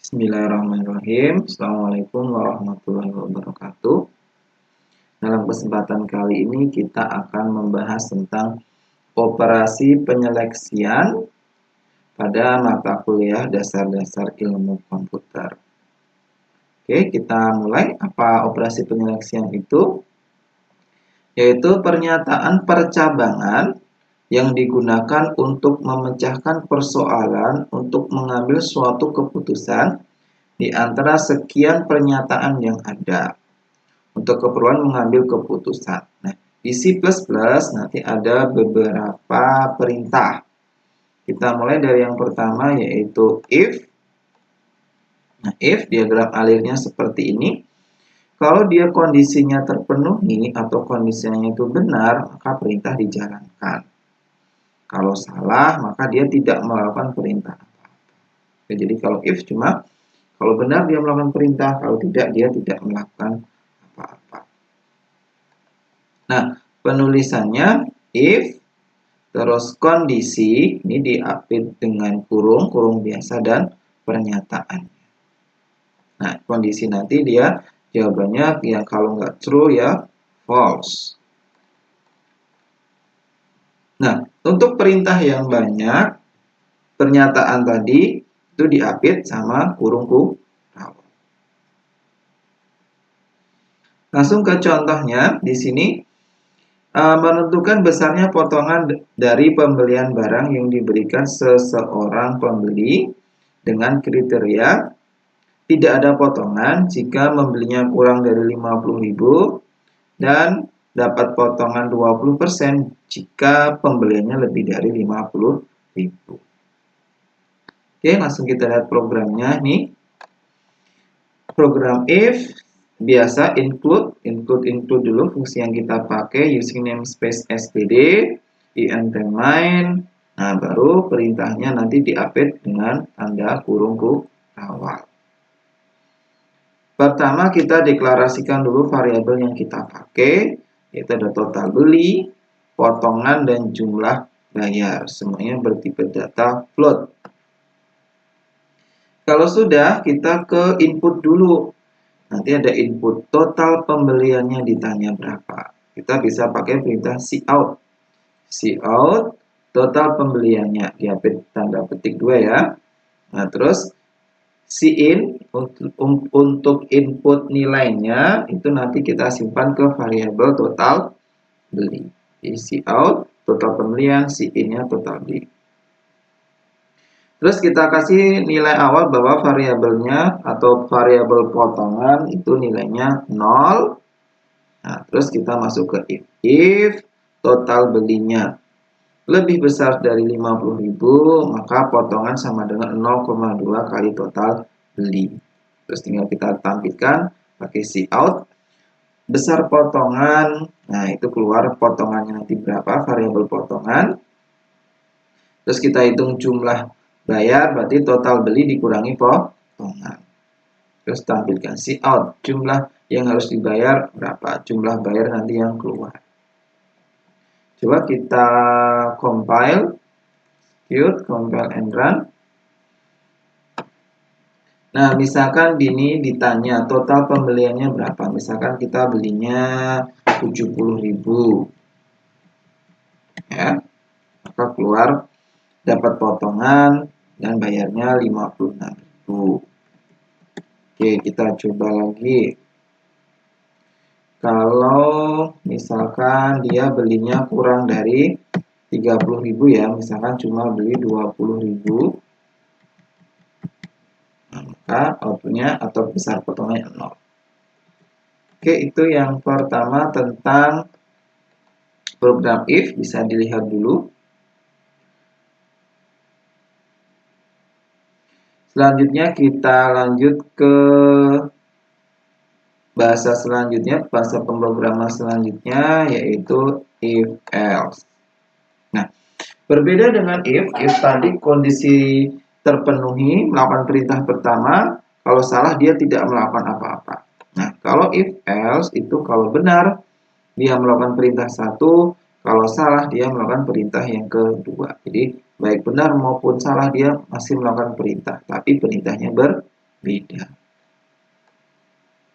Bismillahirrahmanirrahim. Assalamualaikum warahmatullahi wabarakatuh. Dalam kesempatan kali ini kita akan membahas tentang operasi penyeleksian pada mata kuliah dasar-dasar ilmu komputer. Oke, kita mulai. Apa operasi penyeleksian itu? Yaitu pernyataan percabangan yang digunakan untuk memecahkan persoalan untuk mengambil suatu keputusan di antara sekian pernyataan yang ada untuk keperluan mengambil keputusan. Nah, di C++ nanti ada beberapa perintah. Kita mulai dari yang pertama yaitu if. Nah, if diagram alirnya seperti ini. Kalau dia kondisinya terpenuhi atau kondisinya itu benar, maka perintah dijalankan. Kalau salah, maka dia tidak melakukan perintah. Jadi kalau if cuma kalau benar dia melakukan perintah, kalau tidak dia tidak melakukan apa-apa. Nah, penulisannya if terus kondisi ini diapit dengan kurung biasa dan pernyataan. Nah, kondisi nanti dia jawabannya yang kalau nggak true ya false. Nah, untuk perintah yang banyak, pernyataan tadi itu diapit sama kurung. Langsung ke contohnya di sini. Menentukan besarnya potongan dari pembelian barang yang diberikan seseorang pembeli dengan kriteria tidak ada potongan jika membelinya kurang dari 50.000 dan dapat potongan 20% jika pembeliannya lebih dari 50.000. Oke, langsung kita lihat programnya nih. Program if biasa include dulu fungsi yang kita pakai using namespace std main. Nah, baru perintahnya nanti diupdate dengan tanda kurung awal. Pertama kita deklarasikan dulu variabel yang kita pakai, yaitu ada total beli, potongan dan jumlah bayar. Semuanya bertipe data float. Kalau sudah, kita ke input dulu. Nanti ada input total pembeliannya ditanya berapa. Kita bisa pakai perintah cout. Cout total pembeliannya diapit tanda petik 2 ya. Nah, terus cin untuk input nilainya itu nanti kita simpan ke variabel total beli. Jadi cout total pembelian, cin-nya total beli. Terus kita kasih nilai awal bahwa variabelnya atau variabel potongan itu nilainya 0. Nah, terus kita masuk ke if total belinya lebih besar dari 50.000, maka potongan sama dengan 0,2 kali total beli. Terus tinggal kita tampilkan pakai cout besar potongan. Nah, itu keluar potongannya nanti berapa, variabel potongan. Terus kita hitung jumlah bayar, berarti total beli dikurangi potongan. Terus tampilkan cout jumlah yang harus dibayar berapa, jumlah bayar nanti yang keluar. Coba kita compile and run. Nah, misalkan ini ditanya total pembeliannya berapa. Misalkan kita belinya 70.000. Ya. Maka keluar dapat potongan dan bayarnya 56.000. Oke, kita coba lagi. Kalau misalkan dia belinya kurang dari 30.000 ya, misalkan cuma beli 20.000, maka outputnya atau besar potongannya 0. Oke, itu yang pertama tentang program if, bisa dilihat dulu. Selanjutnya kita lanjut ke bahasa selanjutnya, bahasa pemrograman selanjutnya yaitu if else. Nah, berbeda dengan if tadi kondisi terpenuhi melakukan perintah pertama, kalau salah dia tidak melakukan apa-apa. Nah, kalau if else itu kalau benar dia melakukan perintah satu, kalau salah dia melakukan perintah yang kedua. Jadi baik benar maupun salah dia masih melakukan perintah, tapi perintahnya berbeda. beda.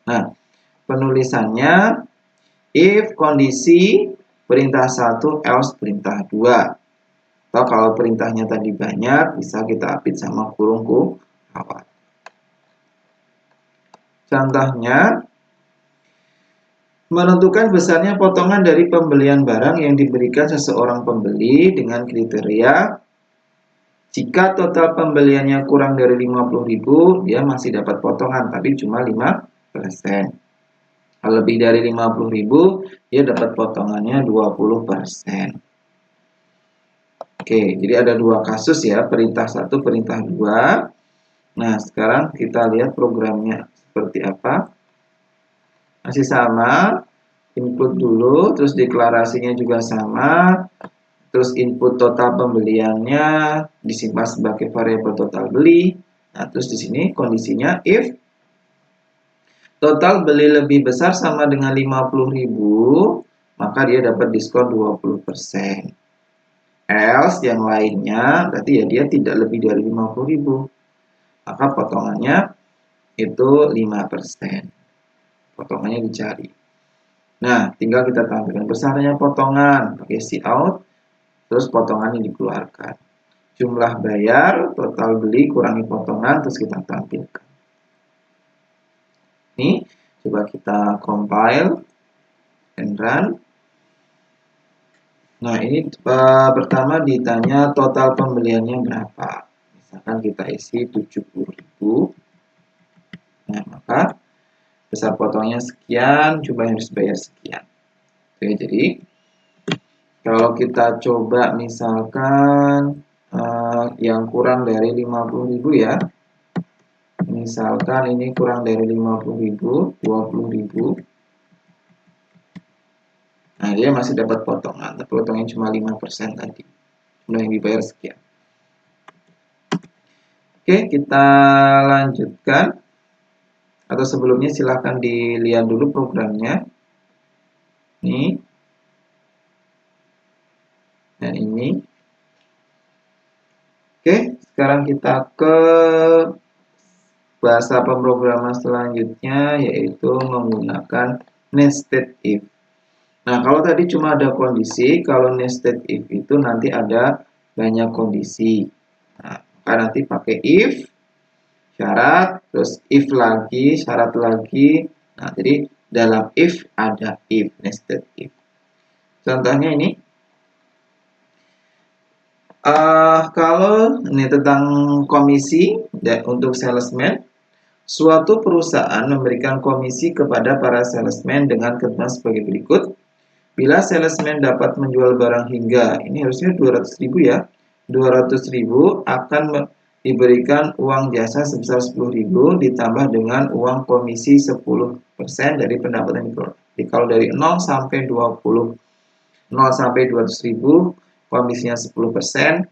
Nah, penulisannya if kondisi perintah 1 else perintah 2. Atau kalau perintahnya tadi banyak, bisa kita apit sama kurung kurawal. Contohnya, menentukan besarnya potongan dari pembelian barang yang diberikan seseorang pembeli dengan kriteria jika total pembeliannya kurang dari 50.000, dia masih dapat potongan, tapi cuma 5%. Kalau lebih dari 50.000, dia dapat potongannya 20%. Oke, jadi ada dua kasus ya, perintah 1, perintah 2. Nah, sekarang kita lihat programnya seperti apa. Masih sama, input dulu, terus deklarasinya juga sama. Terus input total pembeliannya disimpan sebagai variabel total beli. Nah, terus di sini kondisinya if total beli lebih besar sama dengan 50.000, maka dia dapat diskon 20%. Else yang lainnya berarti ya dia tidak lebih dari 50.000. Maka potongannya itu 5%. Potongannya dicari. Nah, tinggal kita tampilkan besarnya potongan pakai cout. Terus potongannya dikeluarkan. Jumlah bayar, total beli, kurangi potongan, terus kita tampilkan. Ini, coba kita compile and run. Nah, ini pertama ditanya total pembeliannya berapa. Misalkan kita isi 70.000. Nah, maka besar potongnya sekian, jumlah yang harus bayar sekian. Oke, jadi kalau kita coba misalkan yang kurang dari 50.000 ya. Misalkan ini kurang dari 50.000, 20.000. Nah, dia masih dapat potongan, tapi potongnya cuma 5% tadi. Jumlah yang dibayar sekian. Oke, kita lanjutkan. Atau sebelumnya silahkan dilihat dulu programnya. Ini. Dan ini. Oke, sekarang kita ke bahasa pemrograman selanjutnya, yaitu menggunakan nested if. Nah, kalau tadi cuma ada kondisi, kalau nested if itu nanti ada banyak kondisi. Nah, maka nanti pakai if, syarat, terus if lagi, syarat lagi. Nah, jadi dalam if ada if, nested if. Contohnya ini. Kalau ini tentang komisi untuk salesman, suatu perusahaan memberikan komisi kepada para salesman dengan ketentuan sebagai berikut. Bila salesman dapat menjual barang hingga, ini harusnya 200.000 ya, 200.000 akan diberikan uang jasa sebesar 10.000 ditambah dengan uang komisi 10% dari pendapatan itu. Jadi kalau dari 0 sampai 20, 0 sampai 200.000, komisinya 10%,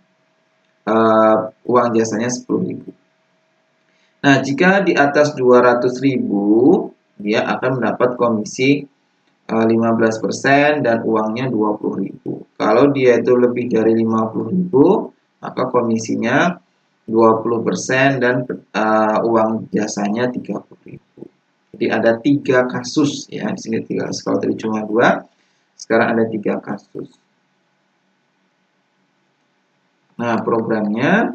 uang jasanya 10.000. Nah, jika di atas 200.000, dia akan mendapat komisi 15% dan uangnya 20.000. Kalau dia itu lebih dari 50.000, maka komisinya 20% dan uang jasanya 30.000. Jadi ada 3 kasus ya. Di sini 3 kasus. Kalau tadi cuma 2, sekarang ada 3 kasus. Nah, programnya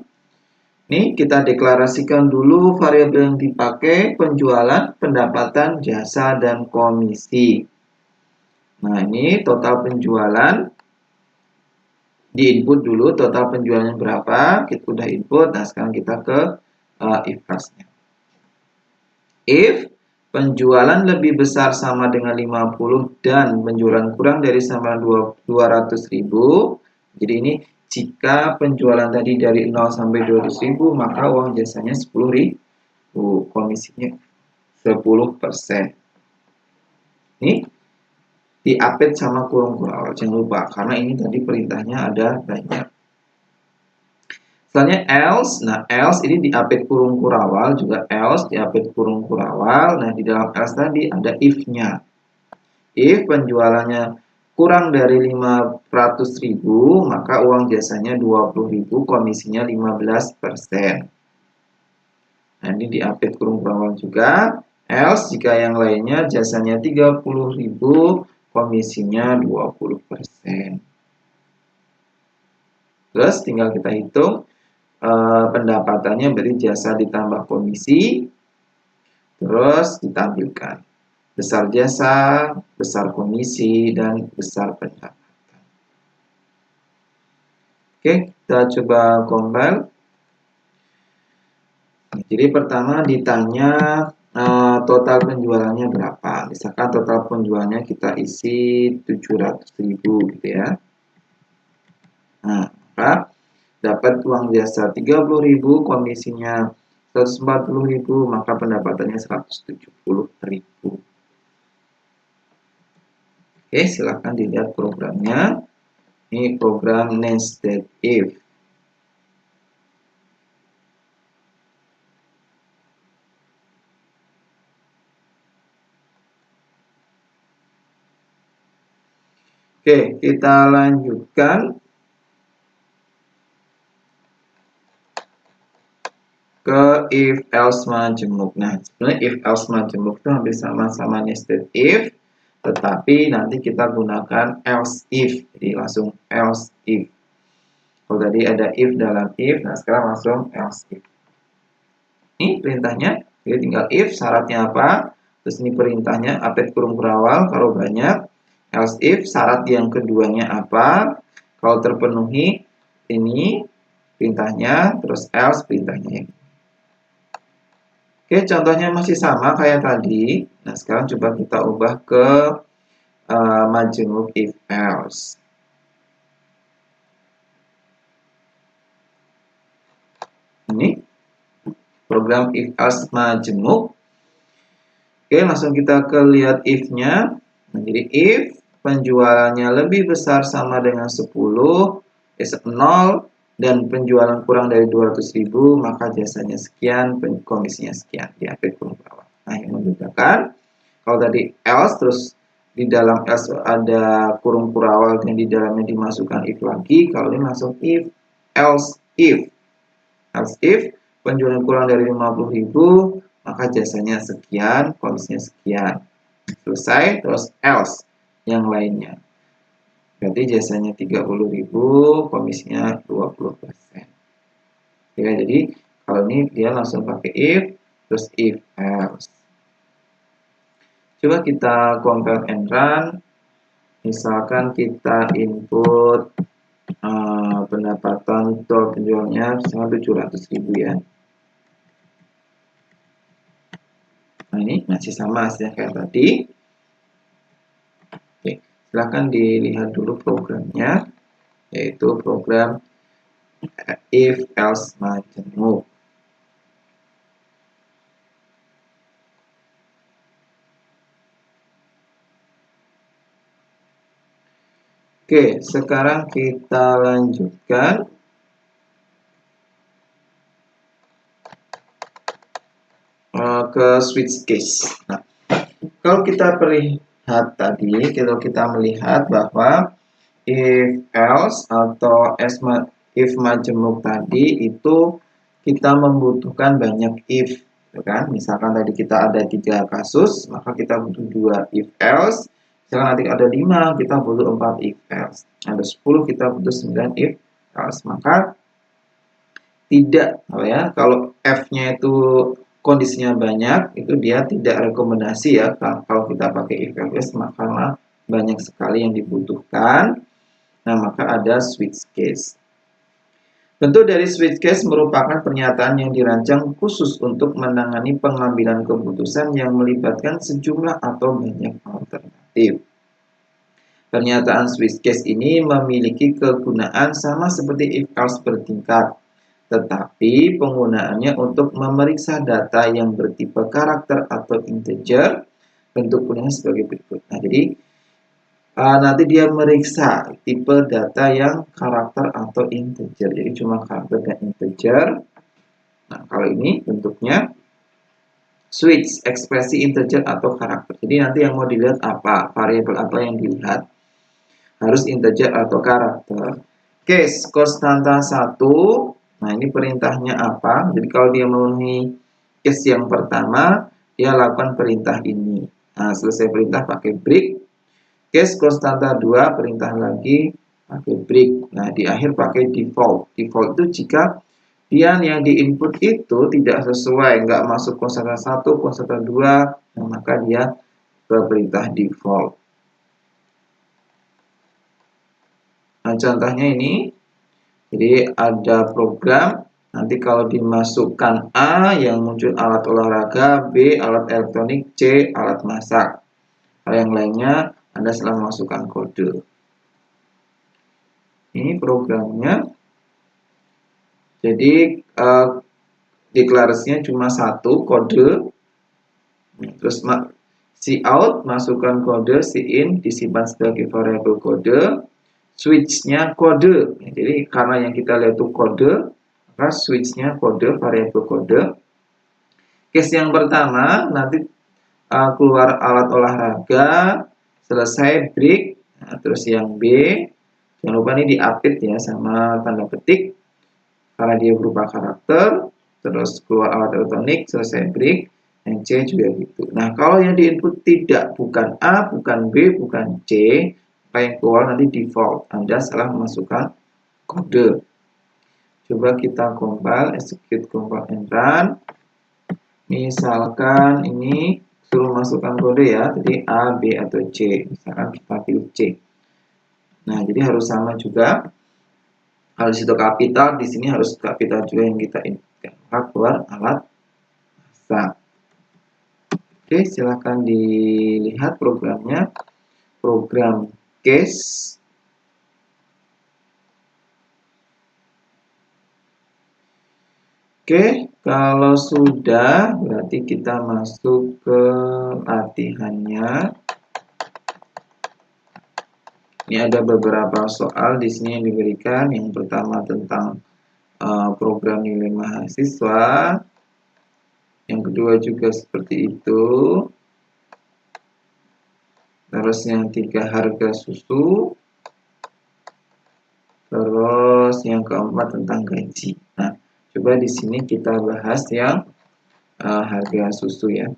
ini kita deklarasikan dulu variabel yang dipakai, penjualan, pendapatan, jasa, dan komisi. Nah, ini total penjualan. Di input dulu total penjualannya berapa, kita udah input. Nah, sekarang kita ke if case-nya. If penjualan lebih besar sama dengan 50 dan penjualan kurang dari sama 200.000. Jadi ini jika penjualan tadi dari 0 sampai 200.000, maka uang jasanya 10.000, komisinya 10%. Ini diapit sama kurung kurawal, jangan lupa, karena ini tadi perintahnya ada banyak. Selanjutnya else, nah else ini diapit kurung kurawal, juga else diapit kurung kurawal. Nah, di dalam else tadi ada if-nya. If penjualannya kurang dari 500.000, maka uang jasanya 20.000, komisinya 15%. Nah, ini di update kurung perawal juga. Else jika yang lainnya jasanya 30.000, komisinya 20%. Terus tinggal kita hitung pendapatannya, berarti jasa ditambah komisi, terus ditampilkan besar jasa, besar komisi, dan besar pendapatan. Oke, kita coba compile. Jadi pertama ditanya total penjualannya berapa. Misalkan total penjualannya kita isi 700.000 gitu ya. Nah, maka dapat uang jasa 30.000, komisinya 140.000, maka pendapatannya 170.000. Oke, silahkan dilihat programnya. Ini program nested if. Oke, kita lanjutkan ke if else majemuk. Nah, sebenarnya if else majemuk itu hampir sama-sama nested if, tetapi nanti kita gunakan else if. Jadi langsung else if. Kalau tadi ada if dalam if, nah sekarang langsung else if. Ini perintahnya, jadi tinggal if, syaratnya apa? Terus ini perintahnya, update kurung berawal kalau banyak. Else if, syarat yang keduanya apa? Kalau terpenuhi, ini perintahnya, terus else perintahnya. Oke, contohnya masih sama kayak tadi. Nah, sekarang coba kita ubah ke majemuk if else. Ini program if else majemuk. Oke, langsung kita ke lihat if-nya. Nah, jadi if penjualannya lebih besar sama dengan 10, 0, dan penjualan kurang dari 200.000, maka jasanya sekian, komisinya sekian. Di update kurung bawah. Nah, yang membedakan, kalau tadi else, terus di dalam else ada kurung kurawal dan di dalamnya dimasukkan if lagi. Kalau ini langsung if, else if. Else if, penjualan kurang dari 50.000, maka jasanya sekian, komisinya sekian. Selesai, terus else yang lainnya. Berarti jasanya 30.000, komisinya 20%. Ya, jadi kalau ini dia langsung pakai if, terus if else. Coba kita compare and run. Misalkan kita input pendapatan total penjualnya misalnya 700.000 ya. Nah, ini masih sama hasilnya kayak tadi. Oke, silahkan dilihat dulu programnya, yaitu program if else majemuk. Oke, sekarang kita lanjutkan ke switch case. Nah, kalau kita lihat tadi, kalau kita melihat bahwa if else atau if majemuk tadi itu kita membutuhkan banyak if, kan? Misalkan tadi kita ada 3 kasus, maka kita butuh 2 if else. Misalkan nanti ada 5, kita butuh 4 if else. Ada 10, kita butuh 9 if else. Maka tidak, ya, kalau F-nya itu kondisinya banyak, itu dia tidak rekomendasi ya kalau kita pakai if else, maka banyak sekali yang dibutuhkan. Nah, maka ada switch case. Bentuk dari switch case merupakan pernyataan yang dirancang khusus untuk menangani pengambilan keputusan yang melibatkan sejumlah atau banyak alternatif. Pernyataan switch case ini memiliki kegunaan sama seperti if else bertingkat, tetapi penggunaannya untuk memeriksa data yang bertipe karakter atau integer. Bentuk gunanya sebagai berikut. Nah, jadi nanti dia meriksa tipe data yang karakter atau integer. Jadi cuma karakter dan integer. Nah, kalau ini bentuknya switch, ekspresi integer atau karakter. Jadi nanti yang mau dilihat apa, variabel apa yang dilihat. Harus integer atau karakter. Case konstanta 1. Nah, ini perintahnya apa? Jadi kalau dia memenuhi case yang pertama dia lakukan perintah ini. Nah, selesai perintah pakai break. Case konstanta 2 perintah lagi pakai break. Nah, di akhir pakai default. Default itu jika dia yang di input itu tidak sesuai, nggak masuk konstanta 1, konstanta 2, nah, maka dia ke perintah default. Nah, contohnya ini. Jadi ada program, nanti kalau dimasukkan A yang muncul alat olahraga, B alat elektronik, C alat masak. Hal yang lainnya Anda setelah memasukkan kode. Ini programnya. Jadi deklarasinya cuma satu kode. Terus cout masukkan kode, cin disimpan sebagai variabel kode. Switch-nya kode. Jadi karena yang kita lihat itu kode, maka switch-nya kode, variabel kode. Case yang pertama nanti keluar alat olahraga, selesai break. Nah, terus yang B, jangan lupa ini di-update ya sama tanda petik karena dia berupa karakter. Terus keluar alat elektronik, selesai break. Yang C juga gitu. Nah, kalau yang di input tidak, bukan A, bukan B, bukan C, yang keluar nanti default. Anda salah memasukkan kode. Coba kita compile, execute, compile and run. Misalkan ini suruh masukkan kode ya, jadi A, B atau C. Misalkan kita pilih C. Nah, jadi harus sama juga. Kalau di situ kapital, di sini harus kapital juga yang kita inputkan. Maka keluar alat masak. Oke, silakan dilihat programnya. Program case. Oke, kalau sudah berarti kita masuk ke latihannya. Ini ada beberapa soal di sini yang diberikan. Yang pertama tentang program nilai mahasiswa. Yang kedua juga seperti itu. Terus yang tiga harga susu. Terus yang keempat tentang gaji. Nah, coba di sini kita bahas yang harga susu ya.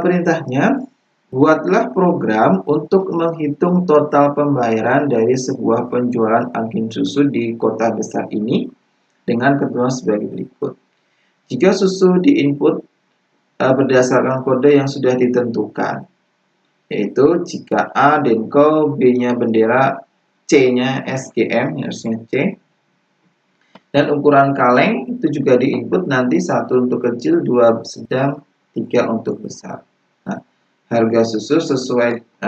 Perintahnya, buatlah program untuk menghitung total pembayaran dari sebuah penjualan agen susu di kota besar ini dengan ketentuan sebagai berikut. Jika susu diinput berdasarkan kode yang sudah ditentukan, yaitu jika A Denko, B-nya bendera, C-nya SGM, harusnya C, dan ukuran kaleng itu juga diinput nanti 1 untuk kecil, 2 sedang, 3 untuk besar. Nah, harga susu sesuai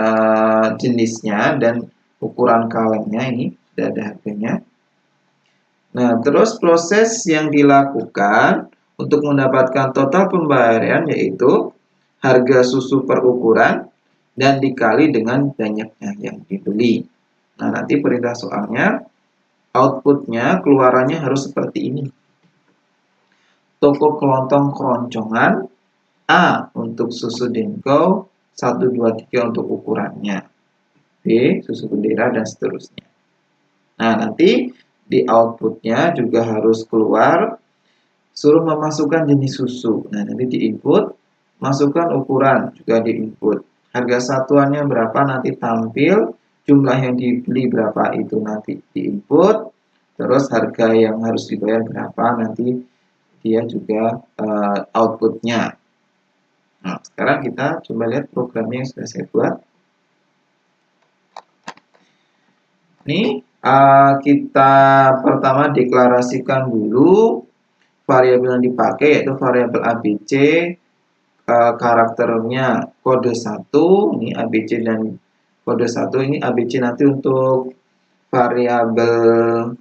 jenisnya dan ukuran kalengnya ini sudah ada harganya. Nah, terus proses yang dilakukan untuk mendapatkan total pembayaran yaitu harga susu per ukuran dan dikali dengan banyaknya yang dibeli. Nah, nanti perintah soalnya outputnya keluarannya harus seperti ini. Toko kelontong keroncongan A untuk susu Denko, 1, 2, 3 untuk ukurannya. B, susu bendera dan seterusnya. Nah, nanti di outputnya juga harus keluar suruh memasukkan jenis susu. Nah, nanti di input, masukkan ukuran juga di input. Harga satuannya berapa nanti tampil, jumlah yang dibeli berapa itu nanti di input. Terus harga yang harus dibayar berapa nanti dia juga outputnya. Nah, sekarang kita coba lihat programnya yang sudah saya buat. Ini kita pertama deklarasikan dulu variabel yang dipakai yaitu variabel ABC, karakternya kode 1, ini ABC dan kode 1, ini ABC nanti untuk variabel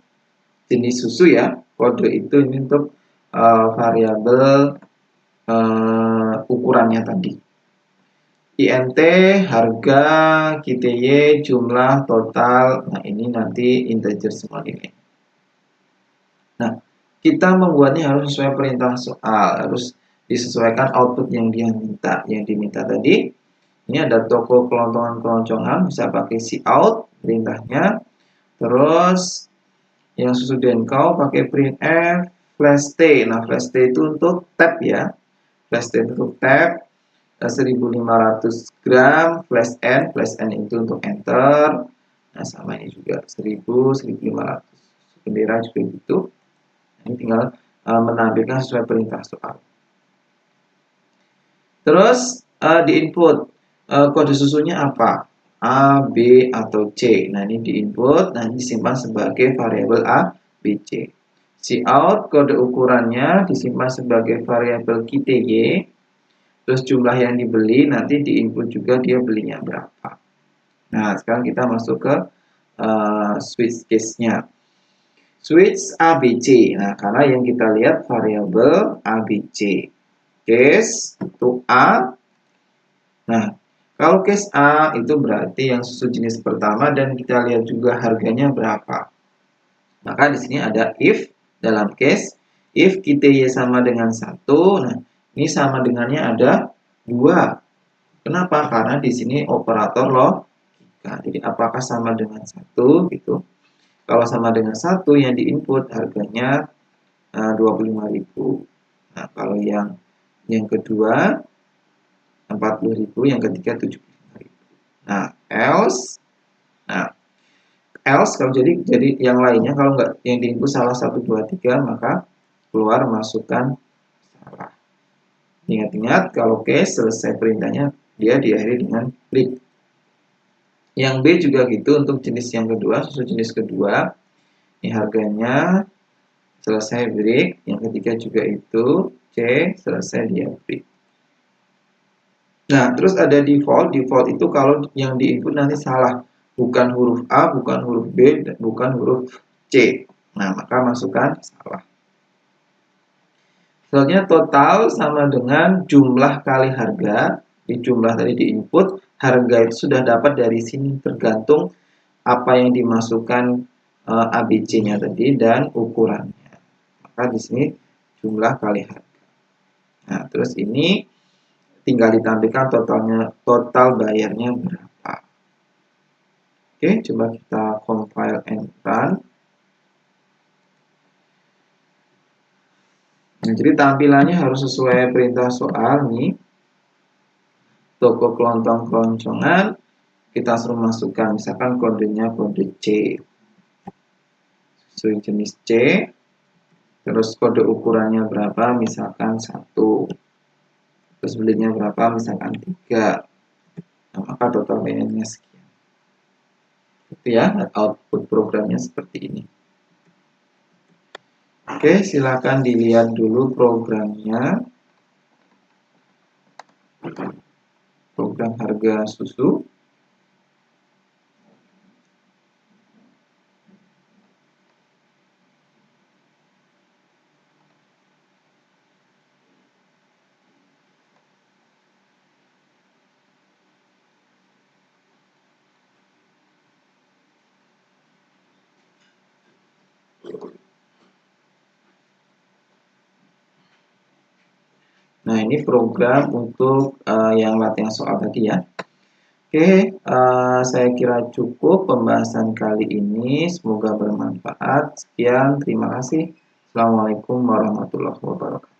jenis susu ya, kode itu ini untuk variabel ukurannya tadi. INT, harga, KTY, jumlah, total, nah ini nanti integer semua ini. Nah, kita membuatnya harus sesuai perintah soal, harus disesuaikan output yang dia minta. Yang diminta tadi, ini ada toko kelontongan-keloncongan, bisa pakai cout perintahnya. Terus yang susu Denko pakai printf, flash T. Nah, flash T itu untuk tab ya. Flash T itu untuk tab 1500 gram, flash N itu untuk enter. Nah, sama ini juga 1500. Bendera juga gitu. Ini tinggal menampilkan sesuai perintah soal. Terus di input kode susunya apa? A, B, atau C. Nah, ini di input, nah ini disimpan sebagai variabel A, B, C. Cout kode ukurannya disimpan sebagai variabel QTY. Terus jumlah yang dibeli nanti di input juga dia belinya berapa. Nah, sekarang kita masuk ke switch case-nya. Switch ABC. Nah, karena yang kita lihat variabel ABC. Case untuk A. Nah, kalau case A itu berarti yang susu jenis pertama dan kita lihat juga harganya berapa. Maka di sini ada if dalam case if QTY sama dengan 1. Nah, ini sama dengannya ada 2. Kenapa? Karena di sini operator logika. Jadi apakah sama dengan 1 gitu. Kalau sama dengan 1 yang diinput harganya 25.000. Nah, kalau yang kedua 40.000, yang ketiga 75.000. Nah, else kalau jadi yang lainnya kalau nggak yang diinput salah 1 2 3 maka keluar masukkan salah. Ingat-ingat kalau case selesai perintahnya dia diakhiri dengan break. Yang B juga gitu untuk jenis yang kedua, susu jenis kedua. Ini harganya selesai break, yang ketiga juga itu C selesai dia break. Nah, terus ada default. Default itu kalau yang diinput nanti salah, bukan huruf A, bukan huruf B, dan bukan huruf C. Nah, maka masukkan salah. Selanjutnya total sama dengan jumlah kali harga. Di jumlah tadi di input, harga itu sudah dapat dari sini tergantung apa yang dimasukkan ABC-nya tadi dan ukurannya. Maka di sini jumlah kali harga. Nah, terus ini tinggal ditampilkan total bayarnya berapa. Oke, coba kita compile and run. Nah, jadi tampilannya harus sesuai perintah soal nih. Toko kelontong keloncongan kita suruh masukkan misalkan kodenya kode C. Sesuai jenis C. Terus kode ukurannya berapa? Misalkan 1. Terus belinya berapa? Misalkan 3. Nah, maka total bayarnya sekian. Itu ya, output programnya seperti ini. Oke, silakan dilihat dulu programnya. Program harga susu. Nah, ini program untuk yang latihan soal tadi ya. Oke, saya kira cukup pembahasan kali ini. Semoga bermanfaat. Sekian, terima kasih. Assalamualaikum warahmatullahi wabarakatuh.